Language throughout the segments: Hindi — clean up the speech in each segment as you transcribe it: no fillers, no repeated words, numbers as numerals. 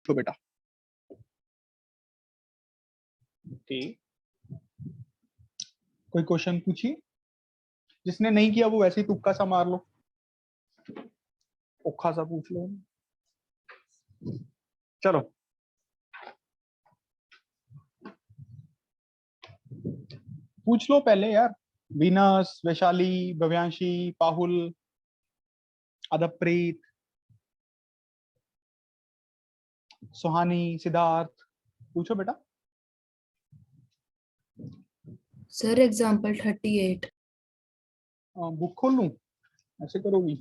तो बेटा ठीक, कोई क्वेश्चन पूछिए, जिसने नहीं किया वो वैसे ही तुक्का सा मार लो, औखा सा पूछ लो। चलो पूछ लो पहले यार। वीनस, वैशाली, भव्यांशी, पाहुल, अदबप्रीत, सुहानी, सिद्धार्थ, पूछो बेटा। Sir example 38। बुक खोल लूं, ऐसे करोगी?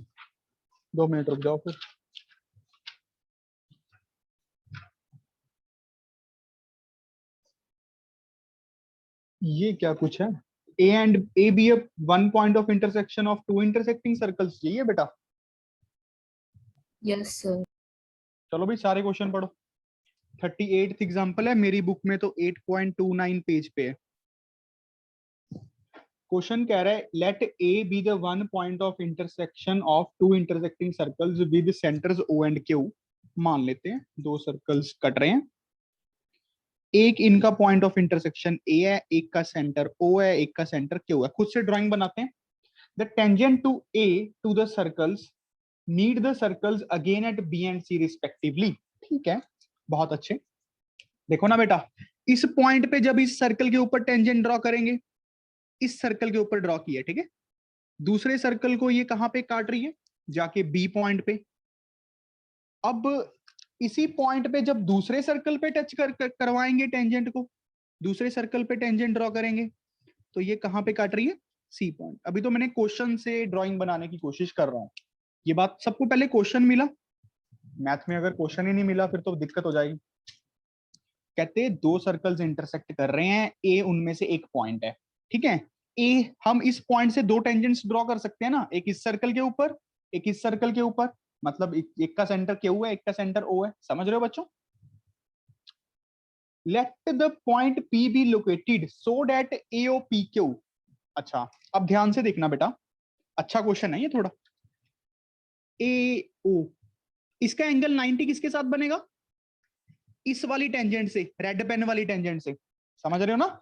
2 मिनट रुक जाओ फिर। ये क्या कुछ है? A and A B a one point of intersection of two intersecting circles, यही है बेटा? Yes sir. चलो भाई सारे क्वेश्चन पढ़ो। 38th एग्जाम्पल है, मेरी बुक में तो 8.29 पेज पे है। क्वेश्चन कह रहा है let A B the one point of intersection of two intersecting circles with centres O and Q. मान लेते हैं दो सर्कल्स कट रहे हैं, एक इनका पॉइंट ऑफ इंटरसेक्शन ए है, एक का सेंटर ओ है, एक का सेंटर क्यू है। खुद से ड्राइंग बनाते हैं। The tangent to A to the circles need the circles again at B and C respectively. ठीक है, बहुत अच्छे। देखो ना बेटा, इस पॉइंट पे जब इस सर्कल के ऊपर टेंजेंट ड्रॉ करेंगे, इस सर्कल के ऊपर ड्रॉ किया, ठीक है। दूसरे सर्कल को ये कहां पे काट रही है? जाके बी पॉइंट पे। अब इसी पॉइंट पे जब दूसरे सर्कल पे टच करवाएंगे टेंजेंट को, दूसरे सर्कल पे टेंजेंट ड्रॉ करेंगे, तो ये कहां पे काट रही है? C point. अभी तो मैंने क्वेश्चन से ड्राइंग बनाने की कोशिश कर रहा हूं। ये बात सबको पहले क्वेश्चन मिला। मैथ में अगर क्वेश्चन ही नहीं मिला फिर तो दिक्कत हो जाएगी। कहते हैं दो सर्कल्स इंटरसेक्ट कर रहे हैं, ए उनमें से एक पॉइंट है, ठीक है। ए, हम इस पॉइंट से दो टेंजेंट्स ड्रॉ कर सकते हैं ना, एक इस सर्कल के ऊपर, एक इस सर्कल के ऊपर। मतलब एक का सेंटर क्यू है, एक का सेंटर ओ है। समझ रहे हो बच्चों? Let the point P be located so that A O P Q. अच्छा, अब ध्यान से देखना बेटा, अच्छा क्वेश्चन है ये थोड़ा। ए ओ, इसका एंगल 90 किसके साथ बनेगा? इस वाली टेंजेंट से, रेड पेन वाली टेंजेंट से। समझ रहे हो ना?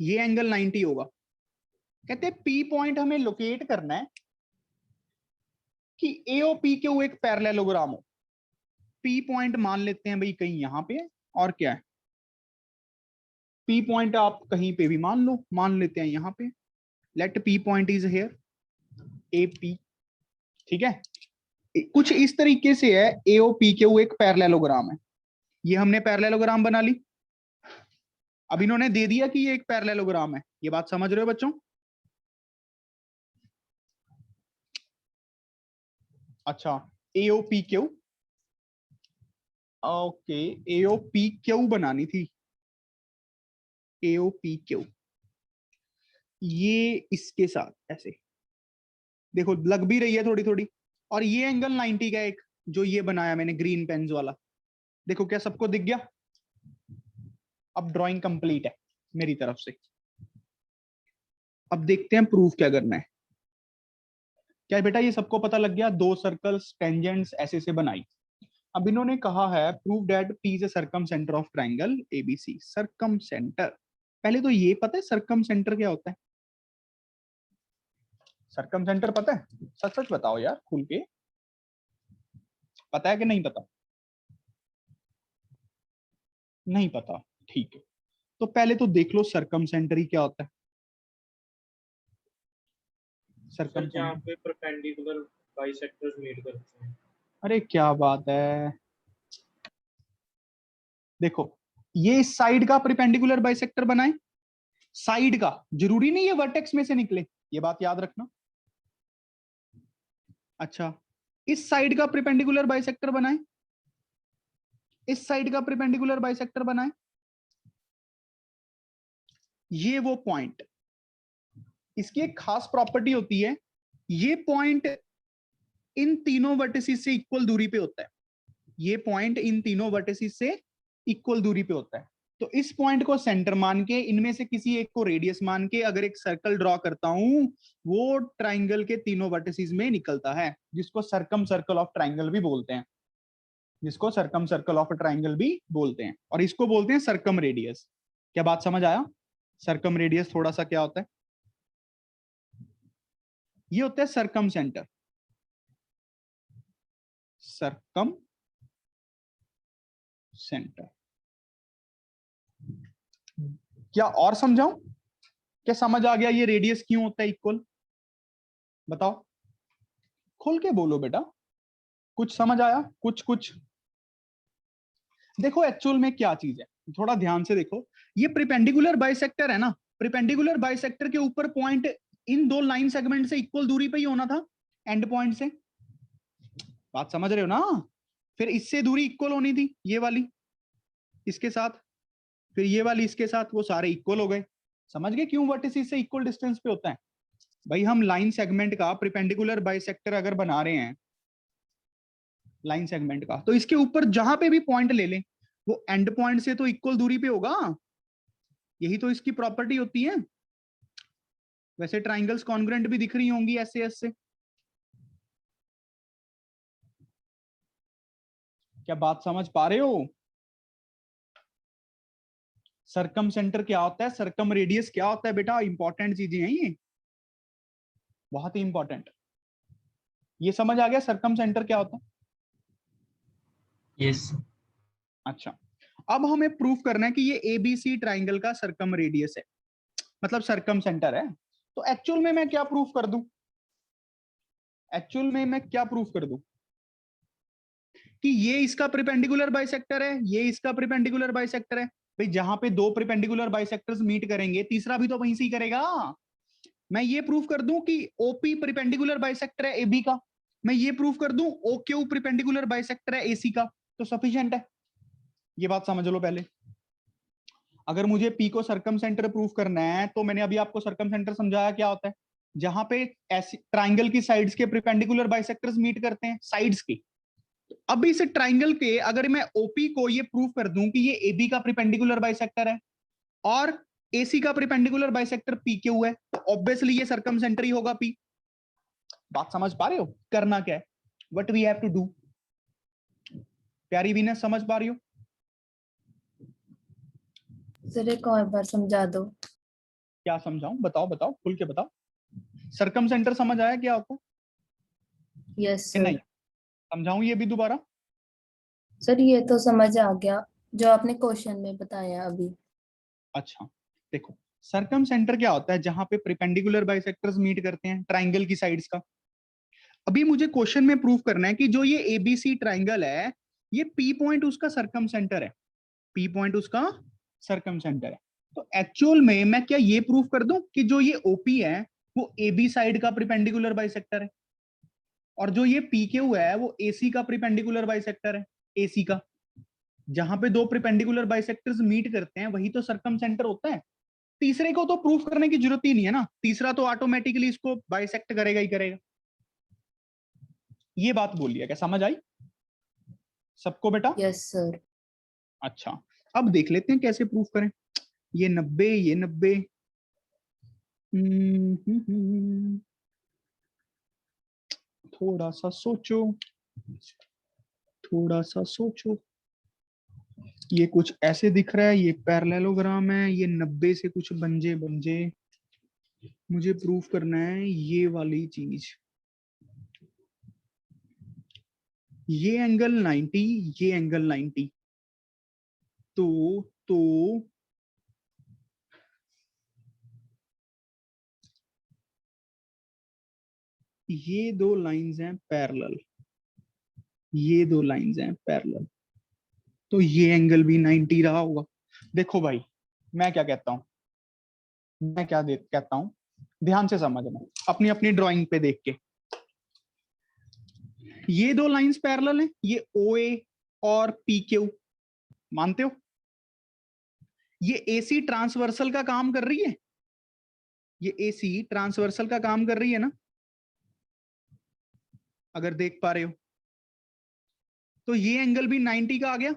ये एंगल 90 होगा। कहते हैं पी पॉइंट हमें लोकेट करना है कि एओ पी क्यू एक पैरेललोग्राम हो। पी पॉइंट मान लेते हैं भाई कहीं यहां पे है, और क्या है, पी पॉइंट आप कहीं पे भी मान लो, मान लेते हैं यहां पे। Let P point is here A P, ठीक है। कुछ इस तरीके से है, एओ पी क्यू एक पैरेललोग्राम है। ये हमने पैरेललोग्राम बना ली। अब इन्होंने दे दिया कि ये एक पैरेललोग्राम है। ये बात समझ रहे हो बच्चों? अच्छा, एओ पी क्यू, ओके, एओ पी क्यू बनानी थी। एओ पी क्यू, ये इसके साथ ऐसे, देखो लग भी रही है थोड़ी थोड़ी। और ये एंगल 90 का एक जो ये बनाया मैंने ग्रीन पेन्स वाला, देखो क्या सबको दिख गया? अब ड्राइंग कंप्लीट है मेरी तरफ से। अब देखते हैं प्रूफ क्या करना है। क्या बेटा ये सबको पता लग गया? दो सर्कल्स टेंजेंट्स ऐसे से बनाई। अब इन्होंने कहा है prove that P is a circum centre of triangle ABC. Circum centre, पहले तो ये पता है सर्कम सेंटर क्या होता है? सर्कम सेंटर पता है? सच सच बताओ यार खुल के, पता है कि नहीं पता? नहीं पता, ठीक है। तो पहले तो देख लो सर्कम सेंटर ही क्या होता है। सर्कम जहाँ पे परपेंडिकुलर बाइसेक्टर्स मीट करते हैं। अरे क्या बात है, देखो ये इस साइड का परपेंडिकुलर बाइसेक्टर बनाए। साइड का, जरूरी नहीं है वर्टेक्स में से निकले, ये बात याद रखना। अच्छा, इस साइड का परपेंडिकुलर बाइसेक्टर बनाए, इस साइड का परपेंडिकुलर बाइसेक्टर बनाए। ये वो पॉइंट, इसकी एक खास प्रॉपर्टी होती है, ये पॉइंट इन तीनों वर्टिसेस से इक्वल दूरी पे होता है। ये पॉइंट इन तीनों वर्टिसेस से इक्वल दूरी पे होता है। तो इस पॉइंट को सेंटर मान के, इनमें से किसी एक को रेडियस मान के अगर एक सर्कल ड्रॉ करता हूं, वो ट्राइंगल के तीनों वर्टिसेस में निकलता है, जिसको सर्कम सर्कल ऑफ ट्राइंगल भी बोलते हैं। जिसको सर्कम सर्कल ऑफ ट्राइंगल भी बोलते हैं, और इसको बोलते हैं सर्कम रेडियस। क्या बात समझ आया? सर्कम रेडियस थोड़ा सा क्या होता है, ये होता है सर्कम सेंटर। Circum centre. क्या और समझाऊं? क्या समझ आ गया ये रेडियस क्यों होता है इक्वल? बताओ, खोल के बोलो बेटा, कुछ समझ आया? कुछ देखो एक्चुअल में क्या चीज है, थोड़ा ध्यान से देखो। ये प्रिपेंडिकुलर बाइसेक्टर है ना, प्रिपेंडिकुलर बाइसेक्टर के ऊपर पॉइंट इन दो लाइन सेगमेंट से इक्वल दूरी पे ही होना था, एंड पॉइंट से। बात समझ रहे हो ना? फिर इससे दूरी इक्वल होनी थी, ये वाली इसके साथ, फिर ये वाली इसके साथ, वो सारे इक्वल हो गए। समझ गए क्यों वर्टिसिस से इक्वल डिस्टेंस पे होता है? भाई हम लाइन सेगमेंट का प्रिपेंडिकुलर बाइसेक्टर अगर बना रहे हैं, लाइन सेगमेंट का, तो इसके ऊपर जहां पे भी पॉइंट ले लें, वो एंड पॉइंट से तो इक्वल दूरी पे होगा। यही तो इसकी प्रॉपर्टी होती है। वैसे ट्राइंगल्स कॉन्ग्रुएंट भी दिख रही होंगी ऐसे ऐसे। क्या बात समझ पा रहे हो? सर्कम सेंटर क्या होता है, सर्कम रेडियस क्या होता है बेटा? इंपॉर्टेंट चीजें हैं ये, बहुत ही इंपॉर्टेंट। ये समझ आ गया सर्कम सेंटर क्या होता है? यस। अच्छा, अब हमें प्रूफ करना है कि ये एबीसी ट्राइंगल का सर्कम रेडियस है, मतलब सर्कम सेंटर है। तो एक्चुअल में मैं क्या प्रूफ कर दूं? एक्चुअल में मैं क्या प्रूफ कर दूं? कि ये इसका प्रिपेंडिकुलर बाइसेक्टर है, ये इसका प्रिपेंडिकुलर बाइसेक्टर है। भाई जहां पे दो प्रिपेंडिकुलर बाइसेक्टर्स मीट करेंगे, तीसरा भी तो वहीं से ही करेगा। मैं ये प्रूफ कर दूं कि ओपी प्रिपेंडिकुलर बाइसेक्टर है एबी का, मैं ये प्रूफ कर दूं ओक्यू प्रिपेंडिकुलर बाइसेक्टर है एसी का, तो सफिशिएंट है। ये बात समझ लो पहले। अगर मुझे पी को सर्कम सेंटर प्रूफ करना है, तो मैंने अभी आपको सर्कम सेंटर समझाया क्या होता है, जहां पे ऐसी ट्राइंगल की साइड्स के प्रिपेंडिकुलर बाइसेक्टर्स मीट करते हैं, साइड्स की। अब इस ट्राइंगल के अगर मैं ओपी को ये प्रूफ कर दूं कि ये एबी का प्रिपेंडिकुलर बाइसेक्टर है और एसी का प्रिपेंडिकुलर बाइसेक्टर पी क्यू है, तो ऑब्वियसली ये सर्कम सेंटर ही होगा पी। बात समझ पा रहे हो? करना क्या है, what we have to do? प्यारी वीनस समझ पा रही हो? सर एक और बार समझा दो। क्या समझाऊं? बताओ बताओ, खुल के बताओ। सर्कम सेंटर समझ आया क्या आपको यस कि नहीं? सर। समझाऊं ये भी दोबारा? सर ये तो समझ आ गया जो आपने क्वेश्चन में बताया अभी। अच्छा, देखो सर्कम सेंटर क्या होता है, जहां पे प्रिपेंडिकुलर बाइसेक्टर्स मीट करते हैं ट्राइंगल की साइड्स का। अभी मुझे क्वेश्चन में प्रूफ करना है कि जो ये एबीसी ट्राइंगल है, ये पी पॉइंट उसका सर्कम सेंटर है, पी पॉइंट उसका सर्कम सेंटर है। तो एक्चुअल में मैं क्या ये प्रूफ कर दूं कि जो ये ओपी है वो एबी साइड का प्रिपेंडिकुलर बाइसेक्टर है, और जो ये पी क्यू है वो एसी का प्रिपेंडिकुलर बाइसेक्टर है, एसी का। जहां पे दो प्रिपेंडिकुलर बाइसेक्टर्स मीट करते हैं वही तो सर्कम सेंटर होता है। तीसरे को तो प्रूफ करने की जरूरत ही नहीं है ना, तीसरा तो ऑटोमेटिकली इसको बाइसेक्ट करेगा ही करेगा। ये बात बोल लिया, क्या समझ आई सबको बेटा? Yes sir. अच्छा, अब देख लेते हैं कैसे प्रूफ करें। ये 90, ये 90। थोड़ा सा सोचो, थोड़ा सा सोचो। ये कुछ ऐसे दिख रहा है, ये पैरेललोग्राम है, ये 90 से कुछ बंजे बंजे। मुझे प्रूफ करना है ये वाली चीज। ये एंगल 90, ये एंगल 90। तो ये दो लाइंस हैं पैरेलल, ये दो लाइंस हैं पैरेलल, तो ये एंगल भी 90 रहा होगा। देखो भाई, मैं क्या कहता हूं, मैं क्या कहता हूं, ध्यान से समझना अपनी अपनी ड्राइंग पे देख के। ये दो लाइंस पैरेलल हैं, ये OA और PQ, मानते हो? ये AC ट्रांसवर्सल का काम कर रही है, ये AC ट्रांसवर्सल का काम कर रही है ना, अगर देख पा रहे हो। तो ये एंगल भी 90 का आ गया,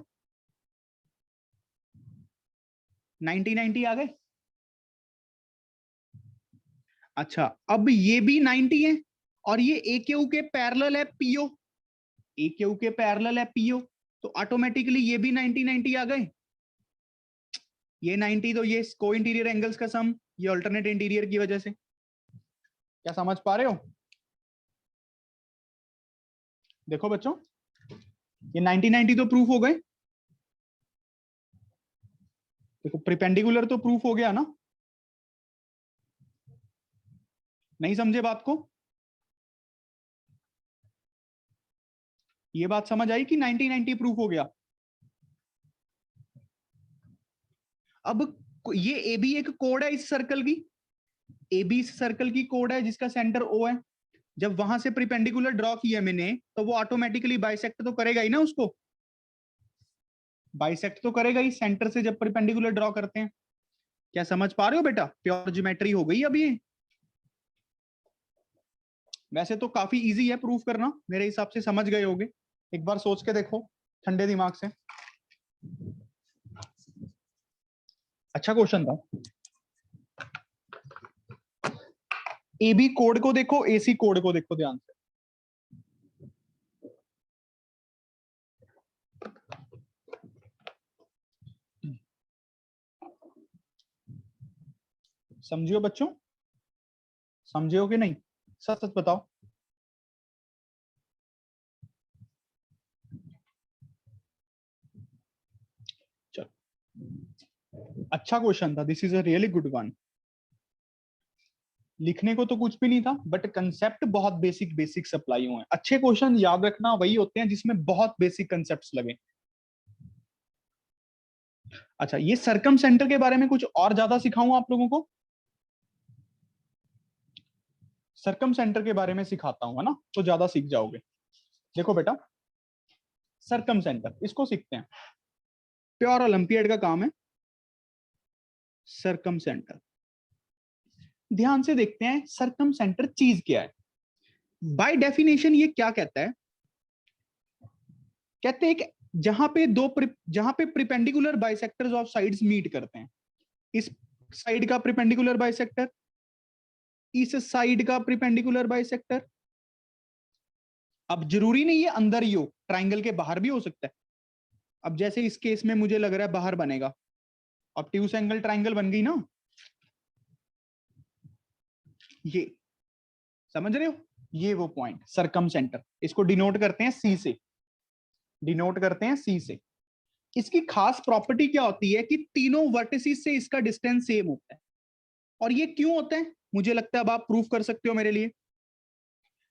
90 90 आ गए। अच्छा, अब ये भी 90 है और ये AQ के पैरेलल है PO, AQ के पैरेलल है PO, तो ऑटोमेटिकली ये भी 90-90 आ गए। ये 90 तो ये को इंटीरियर एंगल्स का सम, ये अल्टरनेट इंटीरियर की वजह से। क्या समझ पा रहे हो? देखो बच्चों, ये 90-90 तो प्रूफ हो गए। देखो प्रिपेंडिकुलर तो प्रूफ हो गया ना, नहीं समझे बात को? ये बात समझ आई कि 90-90 प्रूफ हो गया। अब ये ए बी एक कोड है इस सर्कल की, ए बी इस सर्कल की कोड है जिसका सेंटर ओ है। जब वहां से प्रिपेंडिकुलर ड्रॉ किया मैंने, तो वो ऑटोमेटिकली बाइसेक्ट तो करेगा ही ना, उसको बाइसेक्ट तो करेगा ही सेंटर से जब परपेंडिकुलर ड्रॉ करते हैं। क्या समझ पा रहे हो बेटा? प्योर ज्योमेट्री हो गई अब ये। वैसे तो काफी इजी है प्रूफ करना, मेरे हिसाब से समझ गए होगे। एक बार सोच के देखो ठंडे दिमाग से। अच्छा क्वेश्चन था। ए बी कोड को देखो, एसी कोड को देखो ध्यान से। समझियो बच्चों, समझे हो कि नहीं? सच सच बताओ। चलो, अच्छा क्वेश्चन था, this is a really good one. लिखने को तो कुछ भी नहीं था, बट कंसेप्ट बहुत बेसिक बेसिक सप्लाई हुए हैं। अच्छे क्वेश्चन याद रखना वही होते हैं जिसमें बहुत बेसिक कंसेप्ट्स लगे। अच्छा, ये सरकम सेंटर के बारे में कुछ और ज्यादा सिखाऊं आप लोगों को? सरकम सेंटर के बारे में सिखाता हूं, है ना, तो ज्यादा सीख जाओगे। देखो बेटा, सरकम सेंटर इसको सीखते हैं, प्योर ओलंपियड का काम है सरकम सेंटर। ध्यान से देखते हैं सरकम सेंटर चीज क्या है। बाय डेफिनेशन ये क्या कहता है? कहते हैं कि जहां पे perpendicular bisectors of sides meet करते हैं, इस साइड का प्रिपेंडिकुलर बाइसेक्टर, इस साइड का प्रिपेंडिकुलर बाइसेक्टर। अब जरूरी नहीं है अंदर ही हो, ट्राइंगल के बाहर भी हो सकता है। अब जैसे इस केस में मुझे लग रहा है बाहर बनेगा, ऑब्ट्यूस एंगल ट्राइंगल बन गई ना, ये समझ रहे हो? ये वो पॉइंट सरकम सेंटर, इसको डिनोट करते हैं सी से, डिनोट करते हैं सी से। इसकी खास प्रॉपर्टी क्या होती है कि तीनों वर्टिसेस से इसका डिस्टेंस सेम होता है। और ये क्यों होता है मुझे लगता है अब आप प्रूफ कर सकते हो मेरे लिए।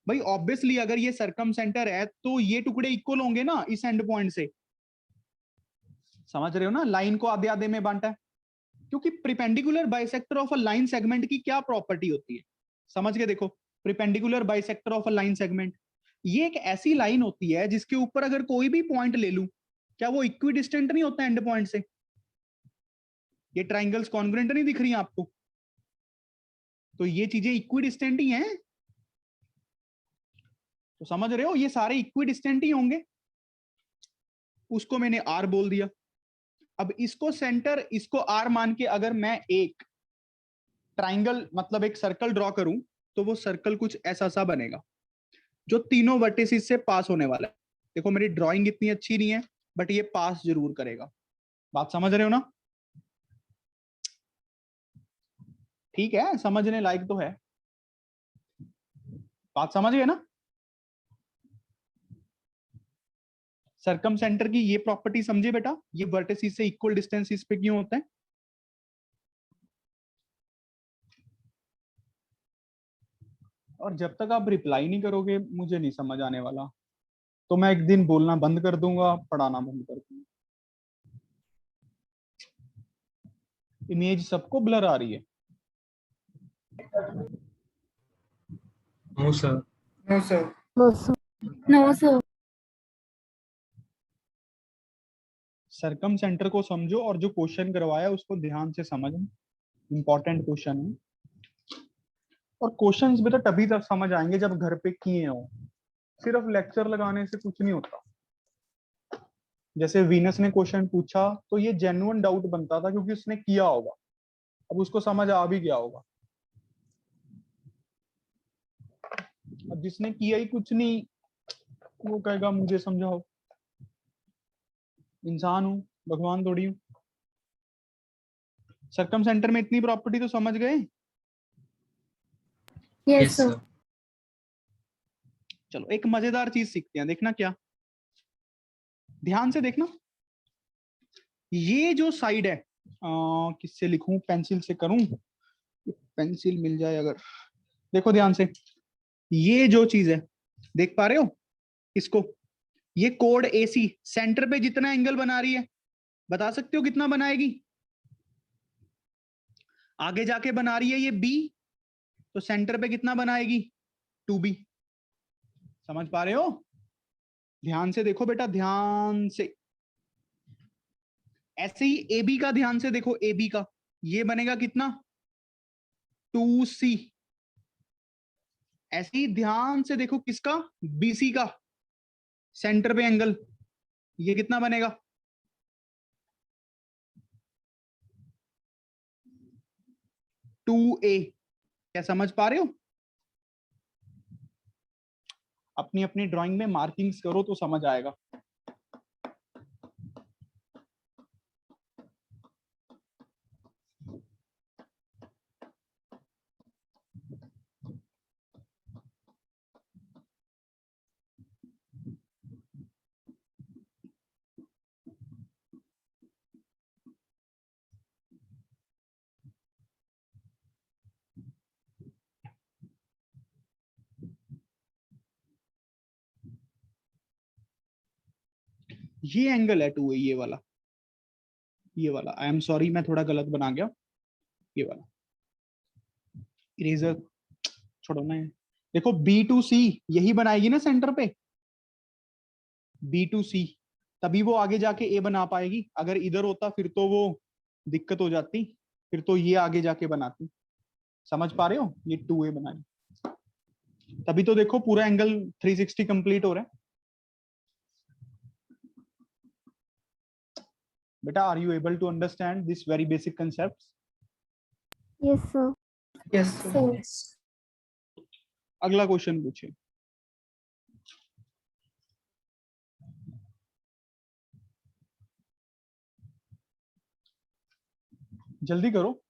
भाई ऑब्वियसली अगर ये सरकम सेंटर है तो ये टुकड़े इक्वल होंगे ना इस एंड पॉइंट से। समझ रहे हो ना, लाइन को आधे आधे में बांटा है। क्योंकि perpendicular bisector of a line segment की क्या प्रॉपर्टी होती है, समझ के देखो। Perpendicular bisector of a line segment, ये एक ऐसी लाइन होती है जिसके ऊपर अगर कोई भी पॉइंट ले लूं, क्या वो इक्वी डिस्टेंट नहीं होता एंड पॉइंट से? ये ट्राइंगल्स कॉन्ग्रुएंट नहीं दिख रही हैं आपको? तो ये चीजें इक्वी डिस्टेंट ही हैं। तो समझ रहे हो, ये सारे इक्वी डिस्टेंट ही होंगे। उसको मैंने आर बोल दिया। अब इसको सेंटर, इसको आर मान के अगर मैं एक ट्राइंगल मतलब एक सर्कल ड्रॉ करूं, तो वो सर्कल कुछ ऐसा सा बनेगा जो तीनों वर्टिसेस से पास होने वाला है। देखो मेरी ड्राइंग इतनी अच्छी नहीं है, बट ये पास जरूर करेगा। बात समझ रहे हो ना? ठीक है, समझने लायक तो है। बात समझ गए ना? सरकम सेंटर की ये प्रॉपर्टी समझे बेटा, ये वर्टिसेस से इक्वल डिस्टेंस इस पे क्यों होता है? और जब तक आप रिप्लाई नहीं करोगे मुझे नहीं समझ आने वाला। तो मैं एक दिन बोलना बंद कर दूंगा, पढ़ाना बंद कर दूंगा। इमेज सबको ब्लर आ रही है? No sir. No sir. No sir. Circumcentre को समझो और जो क्वेश्चन करवाया उसको ध्यान से समझना, इंपॉर्टेंट क्वेश्चन है। और क्वेश्चंस भी तो तभी तक समझ आएंगे जब घर पे किए हो, सिर्फ लेक्चर लगाने से कुछ नहीं होता। जैसे वीनस ने क्वेश्चन पूछा तो ये जेन्युइन डाउट बनता था क्योंकि उसने किया होगा, अब उसको समझ आ भी गया होगा। अब जिसने किया ही कुछ नहीं वो कहेगा मुझे समझाओ। इंसान हूं, भगवान थोड़ी हूं। सर्कम सेंटर में इतनी प्रॉपर्टी तो समझ गए। Yes sir. चलो एक मजेदार चीज सीखते हैं, देखना क्या, ध्यान से देखना। ये जो साइड है, किससे लिखूं, पेंसिल से करूं, पेंसिल मिल जाए अगर। देखो ध्यान से, ये जो चीज है देख पा रहे हो इसको, ये कोड एसी सेंटर पे जितना एंगल बना रही है, बता सकते हो कितना बनाएगी? आगे जाके बना रही है ये बी, तो सेंटर पे कितना बनाएगी? 2b। समझ पा रहे हो? ध्यान से देखो बेटा, ध्यान से। ऐसे ही ए बी का ध्यान से देखो, ए बी का ये बनेगा कितना? 2c। ऐसे ही ध्यान से देखो किसका, बीसी का, सेंटर पे एंगल, ये कितना बनेगा? 2a। क्या समझ पा रहे हो? अपनी अपनी ड्राइंग में मार्किंग्स करो तो समझ आएगा। ये एंगल है 2a, ये वाला आई एम सॉरी, मैं थोड़ा गलत बना गया, ये वाला। इरेजर छोड़ो ना, देखो बी टू सी यही बनाएगी ना सेंटर पे, बी टू सी, तभी वो आगे जाके ए बना पाएगी। अगर इधर होता फिर तो वो दिक्कत हो जाती, फिर तो ये आगे जाके बनाती। समझ पा रहे हो? ये 2a बनाई, तभी तो देखो पूरा एंगल 360 कंप्लीट हो रहा है। बेटा are you able to understand this very basic concept? Yes sir. Yes sir अगला क्वेश्चन पूछिए। जल्दी करो,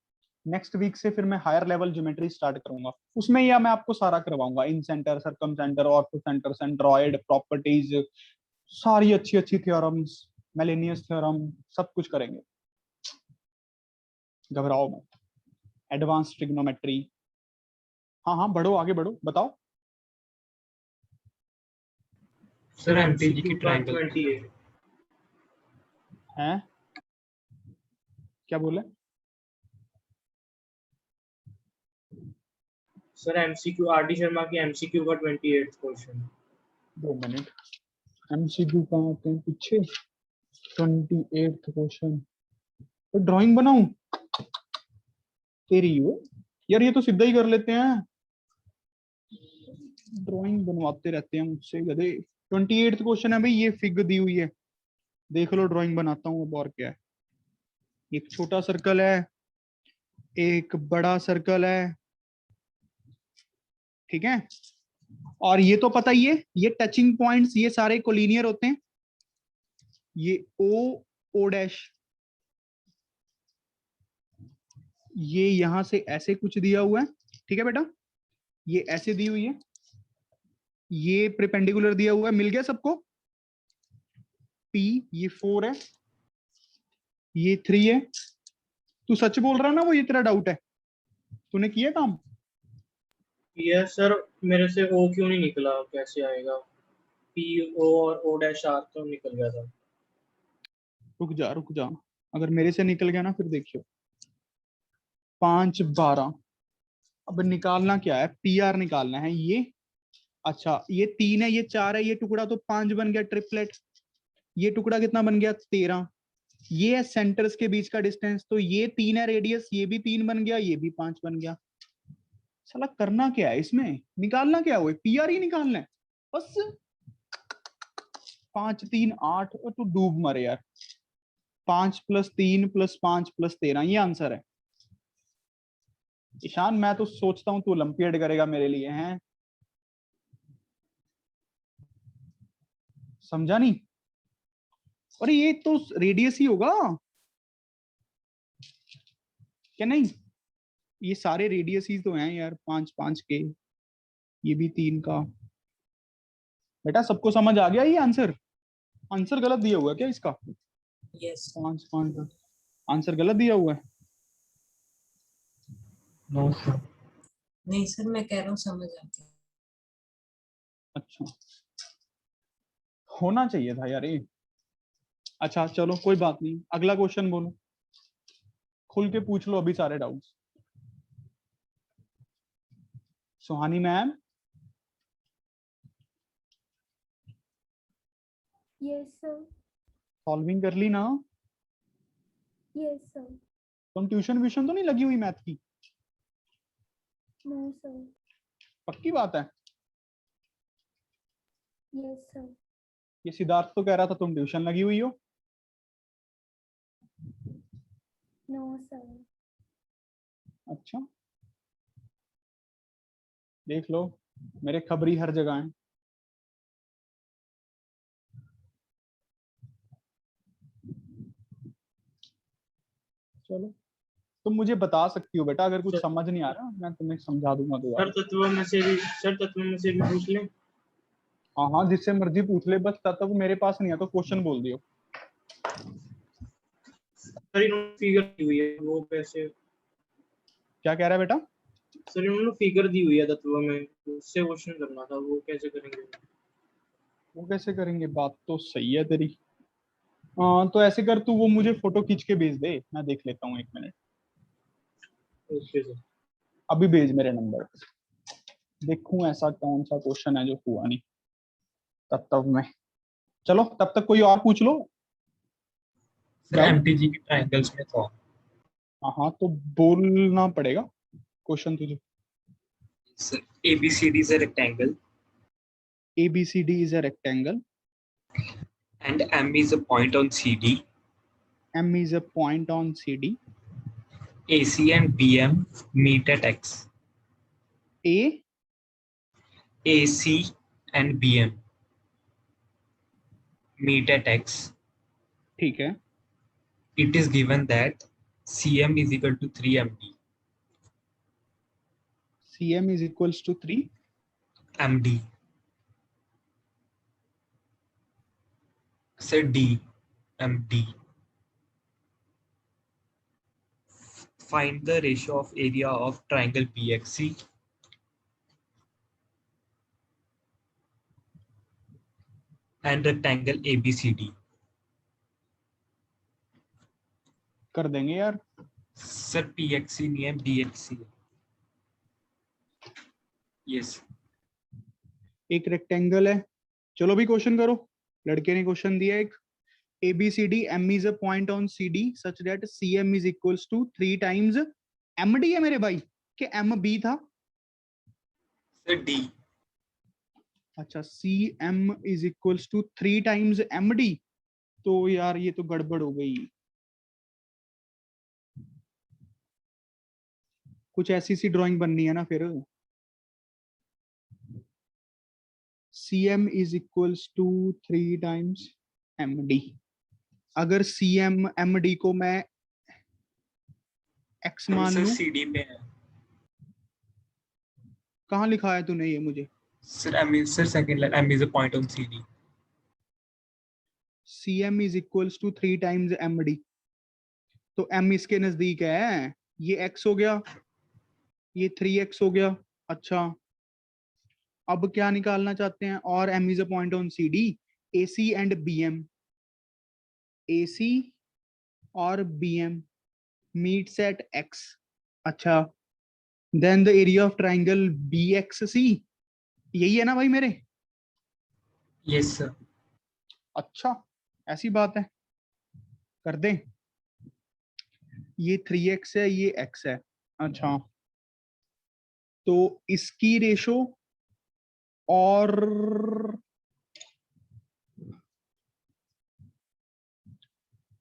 नेक्स्ट वीक से फिर मैं हायर लेवल ज्योमेट्री स्टार्ट करूंगा, उसमें या मैं आपको सारा करवाऊंगा, incentre, circumcentre, orthocentre, centroid, properties, सारी अच्छी अच्छी थ्योरम्स, मेलेनियस थ्योरम, सब कुछ करेंगे, घबराओ मत। एडवांस ट्रिग्नोमेट्री, हाँ हाँ बढ़ो, आगे बढ़ो, बताओ। सर एमसीक्यू की ट्रायंगल 28। हैं, क्या बोले? सर एमसीक्यू आरडी शर्मा की एमसीक्यू का 28 क्वेश्चन। 2 मिनट, एमसीक्यू कहाँ होते हैं पीछे? 28th क्वेश्चन, तो ड्राइंग बनाऊं तेरी हो यार, ये तो सीधा ही कर लेते हैं, ड्राइंग बनवाते रहते हैं मुझसे गधे। 28th क्वेश्चन है भाई, ये फिग दी हुई है, देख लो, ड्राइंग बनाता हूँ अब, और क्या है। एक छोटा सर्कल है, एक बड़ा सर्कल है, ठीक है, और ये तो पता ही है, ये टचिंग पॉइंट्स ये सारे कोलिनियर होते हैं, ये ओ डैश, ये यहां से ऐसे कुछ दिया हुआ है, ठीक है बेटा, ये ऐसे दी हुई है, ये परपेंडिकुलर दिया हुआ है, मिल गया सबको? पी, ये 4 है, ये 3 है। तू सच बोल रहा है ना, वो ये तेरा डाउट है, तूने किया काम? यस सर, मेरे से ओ क्यों नहीं निकला, कैसे आएगा? पी ओ और ओ डैश आर तो निकल गया था। रुक जा रुक जा, अगर मेरे से निकल गया ना फिर देखियो। 5 12, अब निकालना क्या है, पी आर निकालना है ये। अच्छा ये 3 है, ये 4 है, ये टुकड़ा तो 5 बन गया, ट्रिपलेट। ये टुकड़ा कितना बन गया, 13। ये है सेंटर्स के बीच का डिस्टेंस, तो ये 3 है रेडियस, ये भी 3 बन गया, ये भी 5 बन गया। साला करना क्या है इसमें, निकालना क्या हुआ, पी आर ही निकालना है बस। 5 3 8, और तू डूब मरे यार। 5 + 3 + 5 + 13, ये आंसर है। ईशान मैं तो सोचता हूँ तू ओलंपियड करेगा मेरे लिए, हैं? समझा नहीं? और ये तो रेडियस ही होगा क्या नहीं? ये सारे रेडियस ही तो हैं यार, 5 5 के, ये भी 3 का। बेटा सबको समझ आ गया? ये आंसर आंसर गलत दिया हुआ है क्या इसका? यस 5 5 का आंसर गलत दिया हुआ है। No sir. नहीं सर, मैं कह रहा हूँ समझ आ गया। अच्छा, होना चाहिए था यार ये। अच्छा चलो कोई बात नहीं, अगला क्वेश्चन बोलो, खुल के पूछ लो अभी सारे डाउट्स। सुहानी मैम, Yes, sir. सॉल्विंग कर ली ना? Yes, sir. तुम ट्यूशन व्यूशन तो नहीं लगी हुई मैथ की? No, sir. पक्की बात है? Yes, sir. ये सिद्धार्थ तो कह रहा था तुम ट्यूशन लगी हुई हो। No, sir. अच्छा, देख लो, मेरे खबरी हर जगह हैं। चलो, तुम मुझे बता सकती हो बेटा, अगर कुछ समझ नहीं आ रहा मैं तुम्हें समझा दूंगा सर दोबारा। तत्व में से भी पूछ लें। हाँ हाँ, जिससे मर्जी पूछ ले, बस तब तक मेरे पास नहीं है तो क्वेश्चन बोल दियो। सर इन्होंने फिगर दी हुई है, वो कैसे? क्या कह रहा है बेटा? सर इन्होंने फिगर दी हुई है तत्व में, उससे क्वेश्चन करना था, वो कैसे करेंगे? वो कैसे करेंगे? बात तो सही है तेरी। तो ऐसे कर, तू वो मुझे फोटो खींच के भेज दे, मैं देख लेता हूँ, 1 मिनट। Okay sir. अभी भेज मेरे नंबर पे, देखूं ऐसा कौन सा क्वेश्चन है जो हुआ नहीं तब में। चलो तब तक कोई और पूछ लो। Sir doubt? एमटीजी के ट्रायंगल्स में तो हाँ हाँ, तो बोलना पड़ेगा क्वेश्चन तुझे। Sir ABCD is a rectangle ABCD is a rectangle. and M is a point on CD. M is a point on CD. AC and BM meet at X. A AC and BM meet at X. ठीक है, It is given that CM is equal to 3 MD. CM is equals to 3 MD. Say D. MD. Find the ratio of area of triangle BXC and rectangle ABCD. कर देंगे यार। सर PXC नहीं है, BXC है। यस एक रेक्टेंगल है, चलो भी क्वेश्चन करो। लड़के ने क्वेश्चन दिया एक, ABCD, M is a point on CD such that CM is equals to 3 times MD है मेरे भाई, कि MB था? Sir D. अच्छा, CM is equals to 3 times MD, तो यार ये तो गड़बड़ हो गई। कुछ ऐसी सी ड्राइंग बननी है ना फिर। CM is equals to 3 times MD। अगर CM MD को मैं X मान सर लूं, CD पे है। कहाँ लिखा है तूने ये मुझे? Sir M is sir second line, M is a point on CD. CM is equals to 3 times MD, तो M इसके नजदीक है, ये X हो गया, ये 3X हो गया। अच्छा, अब क्या निकालना चाहते हैं? और M is a point on CD, AC and BM, AC और BM meets at X। अच्छा, then the area of triangle BXC, यही है ना भाई मेरे? Yes sir. अच्छा, ऐसी बात है, कर दें। ये 3X है, ये X है। अच्छा, तो इसकी रेशो और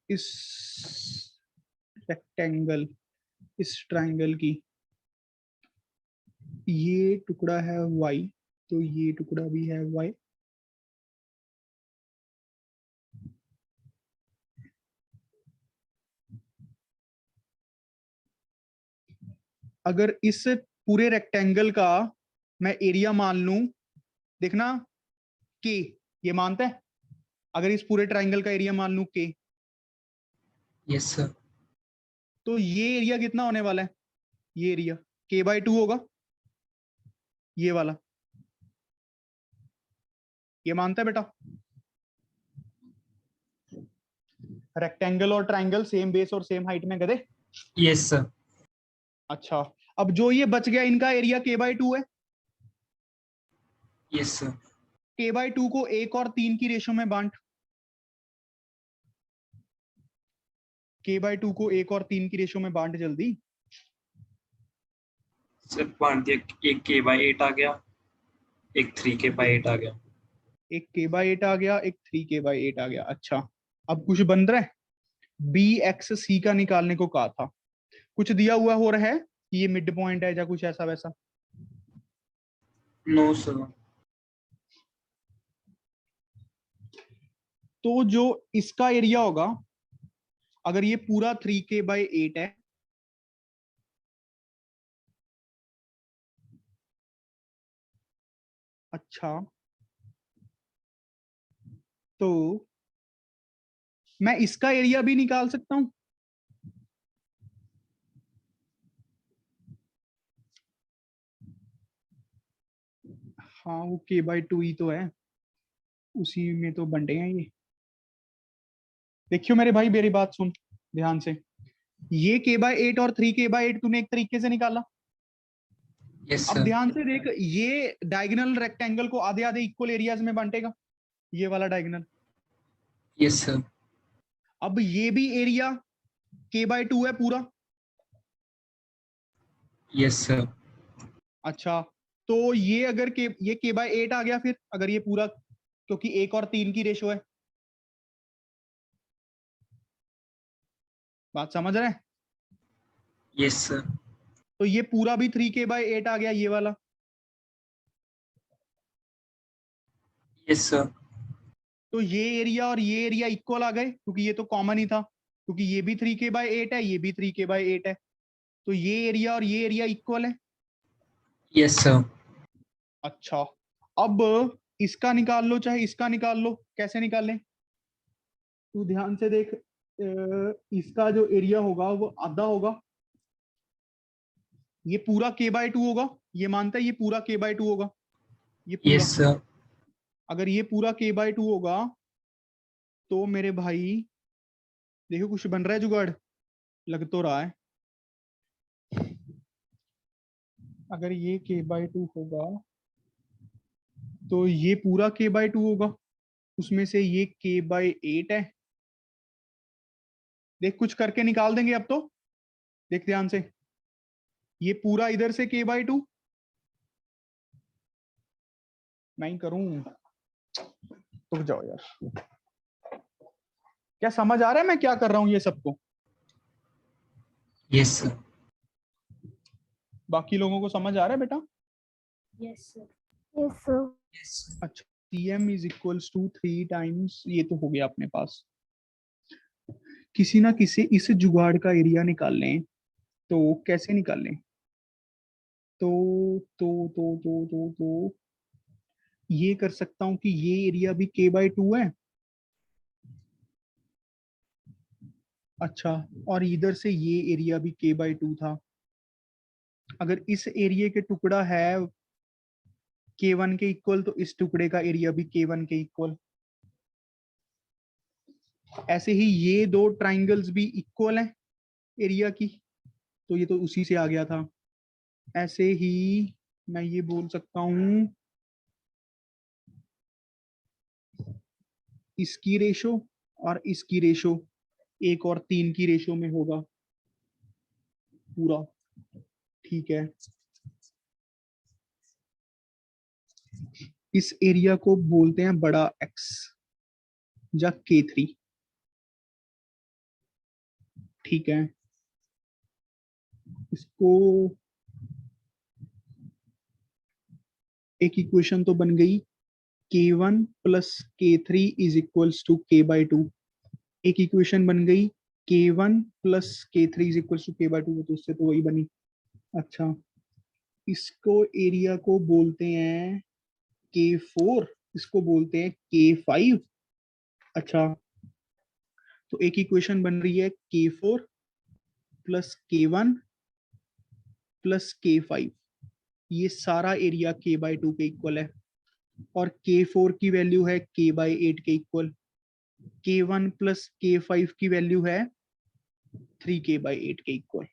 इस रेक्टेंगल, इस ट्रायंगल की, ये टुकड़ा है Y, तो ये टुकड़ा भी है Y। अगर इस पूरे रेक्टेंगल का मैं एरिया मान लूं, देखना के, ये मानता है? अगर इस पूरे ट्राइंगल का एरिया मान लूं के, यस सर। तो ये एरिया कितना होने वाला है? ये एरिया k/2 होगा, ये वाला। ये मानता है बेटा? रेक्टेंगल और ट्राइंगल सेम बेस और सेम हाइट में गधे। Yes sir. अच्छा, अब जो ये बच गया इनका एरिया k/2 है। Yes sir. k/2 को 1 और 3 की रेशो में बांट। k/2 को 1 और 3 की रेशो में बांट जल्दी। सर बांट दिया, एक k/8 आ गया, एक 3k/8 आ गया। एक k/8 आ गया, एक 3k/8 आ गया। अच्छा, अब कुछ बन रहा है? BXC का निकालने को कहा था, कुछ दिया हुआ हो रहा है कि ये मिड पॉइंट है या कुछ ऐसा वैसा? No sir. तो जो इसका एरिया होगा, अगर ये पूरा 3k/8 है, अच्छा, तो मैं इसका एरिया भी निकाल सकता हूं। हाँ, वो k/2 ही तो है, उसी में तो बंटे हैं ये। देखियो मेरे भाई, मेरी बात सुन ध्यान से। ये k/8 और 3k/8 तूने एक तरीके से निकाला। यस अब सर। ध्यान से देख, ये डायगोनल रेक्टेंगल को आधे आधे इक्वल एरियाज में बांटेगा, ये वाला डायगोनल। Yes sir. अब ये भी एरिया k/2 है पूरा। Yes sir. अच्छा, तो ये अगर ये k/8 आ गया फिर, अगर ये पूरा, क्योंकि 1 और 3 की रेशो है। बात समझ रहे हैं? Yes sir. तो ये पूरा भी 3k/8 आ गया, ये वाला। Yes sir. तो ये एरिया और ये एरिया इक्वल आ गए, क्योंकि ये तो कॉमन ही था, क्योंकि ये भी 3k/8 है, ये भी 3k/8 है। तो ये एरिया और ये एरिया इक्वल है। Yes sir. अच्छा, अब इसका निकाल लो चाहे इसका निकाल लो, कैसे निकालें? तू ध्यान से देख, इसका जो एरिया होगा वो आधा होगा, ये पूरा k/2 होगा। ये मानता है ये पूरा k/2 होगा, ये पूरा। Yes sir. अगर ये पूरा k/2 होगा, तो मेरे भाई देखो कुछ बन रहा है जुगाड़, लग तो रहा है। अगर ये k/2 होगा, तो ये पूरा k/2 होगा, उसमें से ये k/8 है। देख कुछ करके निकाल देंगे अब तो, देख ध्यान से। ये पूरा इधर से k/2, नहीं करूं, रुक जाओ यार। क्या समझ आ रहा है मैं क्या कर रहा हूं ये सबको? Yes sir. बाकी लोगों को समझ आ रहा है बेटा? Yes sir. Yes sir. Yes. अच्छा, cm is equals to 3 times, ये तो हो गया अपने पास। किसी ना किसी इस जुगाड़ का एरिया निकाल लें, तो कैसे निकाल लें? तो ये कर सकता हूं कि ये एरिया भी k/2 है। अच्छा, और इधर से ये एरिया भी k/2 था। अगर इस एरिया के टुकड़ा है k1 के इक्वल, तो इस टुकड़े का एरिया भी k1 के इक्वल। ऐसे ही ये दो ट्राइंगल्स भी इक्वल हैं एरिया की, तो ये तो उसी से आ गया था। ऐसे ही मैं ये बोल सकता हूं, इसकी रेशो और इसकी रेशो 1 और 3 की रेशो में होगा पूरा। ठीक है, इस एरिया को बोलते हैं बड़ा X या k3। ठीक है, इसको एक इक्वेशन तो बन गई, k1 plus k3 is equals to k/2। एक इक्वेशन बन गई, k1 plus k3 is equals to k/2, तो उससे तो वही बनी। अच्छा, इसको एरिया को बोलते हैं K4, इसको बोलते हैं K5। अच्छा, तो एक इक्वेशन बन रही है K4 plus K1 plus K5, ये सारा एरिया K/2 के इक्वल है, और K4 की वैल्यू है K/8 के इक्वल, K1 प्लस K5 की वैल्यू है 3K/8 के इक्वल।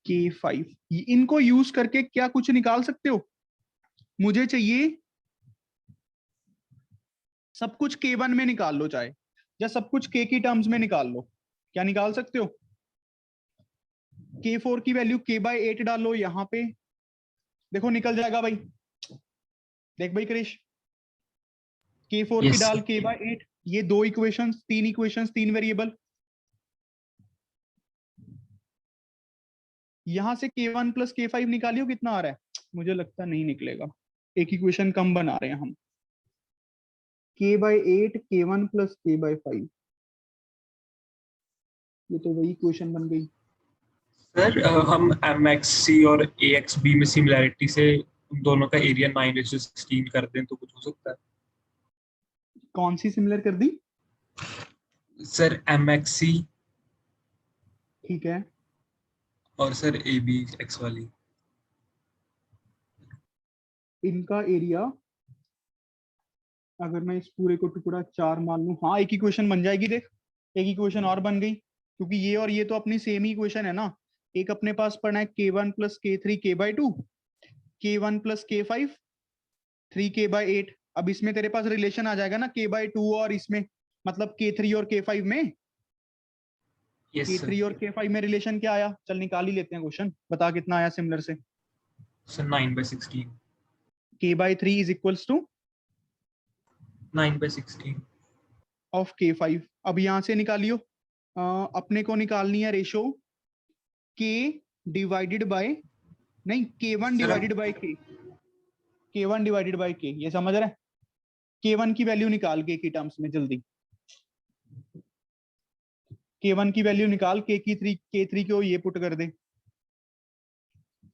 K5, इनको यूज करके क्या कुछ निकाल सकते हो? मुझे चाहिए सब कुछ K1 में निकाल लो चाहे, या सब कुछ K की टर्म्स में निकाल लो। क्या निकाल सकते हो? K4 की वैल्यू K/8 डालो यहां पे, देखो निकल जाएगा भाई। देख भाई क्रिश, K4 की Yes, डाल sir. K/8, ये दो इक्वेशंस, तीन वेरिएबल। यहां से K1 प्लस K5 निकालियो, कितना आ रहा है? मुझे लगता नहीं निकलेगा, एक इक्वेशन कम बना रहे हैं हम। K/8 K1 प्लस K/5, ये तो वही इक्वेशन बन गई। सर हम MXC और AXB में सिमिलैरिटी से उन दोनों का एरिया 9:16 कर दें तो कुछ हो सकता है? कौन सी सिमिलर कर दी? सर MXC ठीक है, और सर ABX वाली। इनका एरिया अगर मैं इस पूरे को टुकड़ा 4 मान लूं, हाँ एक इक्वेशन बन जाएगी। देख, एक इक्वेशन और बन गई, क्योंकि ये और ये तो अपनी सेम ही इक्वेशन है ना। एक अपने पास पड़ा है K1 plus K3 K/2, K1 plus K5 3K/8। अब इसमें तेरे पास रिलेशन आ जाएगा ना K/2 और इसमें, मतलब K3 और K5 में। Yes sir. K3 और K5 में रिलेशन क्या आया? चल निकाल ही लेते हैं क्वेश्चन, बता कितना आया सिमिलर से। Sir 9/16। K/3 is equals to 9/16। Of K5। अब यहां से निकालियो, अपने को निकालनी है रेशो K डिवाइडेड बाय, नहीं K1 sir divided by K, K1 divided by K, ये समझ रहे हैं? K1 की वैल्यू निकाल K की टर्म्स में जल्दी। K1 की वैल्यू निकाल, K3 को ये पुट कर दे,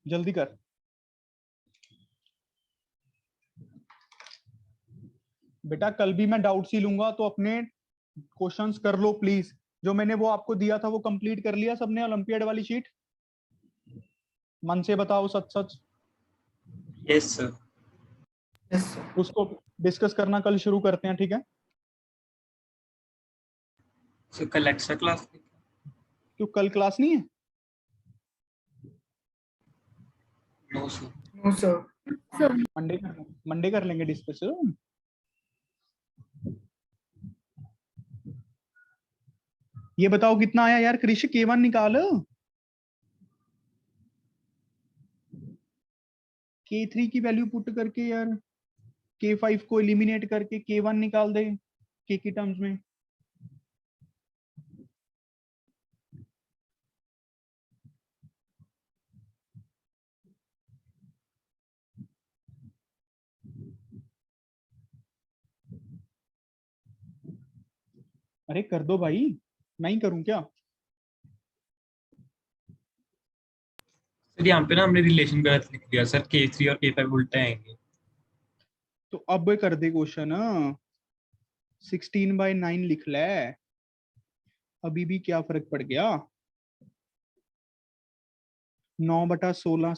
जल्दी कर। बेटा कल भी मैं डाउट्स ही लूंगा, तो अपने क्वेश्चंस कर लो प्लीज। जो मैंने वो आपको दिया था वो कंप्लीट कर लिया सबने, ओलंपियाड वाली शीट? मन से बताओ, सच सच। Yes sir. उसको डिस्कस करना कल शुरू करते हैं, ठीक है? सर कल एक्स्ट्रा क्लास? क्यों, कल क्लास नहीं है? No sir. No sir. Monday कर लेंगे डिस्कस। ये बताओ कितना आया यार कृष, K1 निकाल। K3 की वैल्यू पुट करके यार, K5 को एलिमिनेट करके K1 निकाल दे K की टर्म्स में। अरे कर दो भाई, मैं ही करूं क्या? सर यहाँ पे ना हमने रिलेशन गलत लिख दिया सर, K3 और K5 उल्टे आएंगे। तो अब कर दे क्वेश्चन, 16/9 लिख ले, अभी भी क्या फर्क पड़ गया? 9/16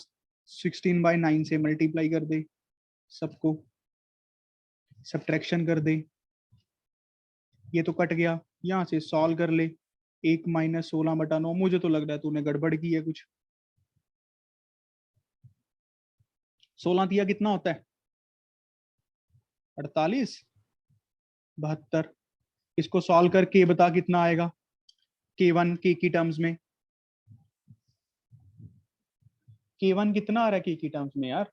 16/9 से मल्टीप्लाई कर दे, सबको सब्ट्रैक्शन कर दे, ये तो कट गया। यहां से सॉल्व कर ले, 1 - 16/9। मुझे तो लग रहा है तूने गड़बड़ की है कुछ। 16 दिया कितना होता है? 48, 72। इसको सॉल्व करके बता कितना आएगा K1 K की टर्म्स में। K1 कितना आ रहा है K की टर्म्स में यार?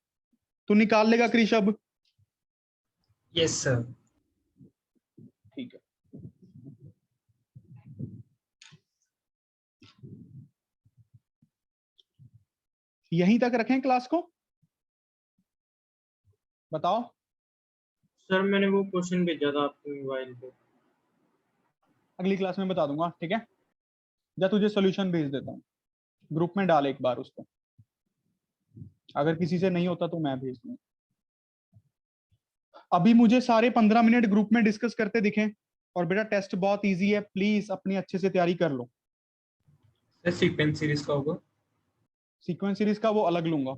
तू निकाल लेगा कृष अब? Yes sir. ठीक है, यहीं तक रखें क्लास को, बताओ। सर मैंने वो क्वेश्चन भेजा था आपके मोबाइल पे। अगली क्लास में बता दूंगा, ठीक है? या तुझे सोल्यूशन भेज देता हूँ। ग्रुप में डाल एक बार उसको, अगर किसी से नहीं होता तो मैं भेज दूँ। अभी मुझे सारे 15 मिनट ग्रुप में डिस्कस करते दिखें। और बेटा टेस्ट बहुत इजी है, प्लीज अपनी अच्छे से तैयारी कर लो। सर सीक्वेंस सीरीज का होगा? सीक्वेंस सीरीज का वो अलग लूंगा।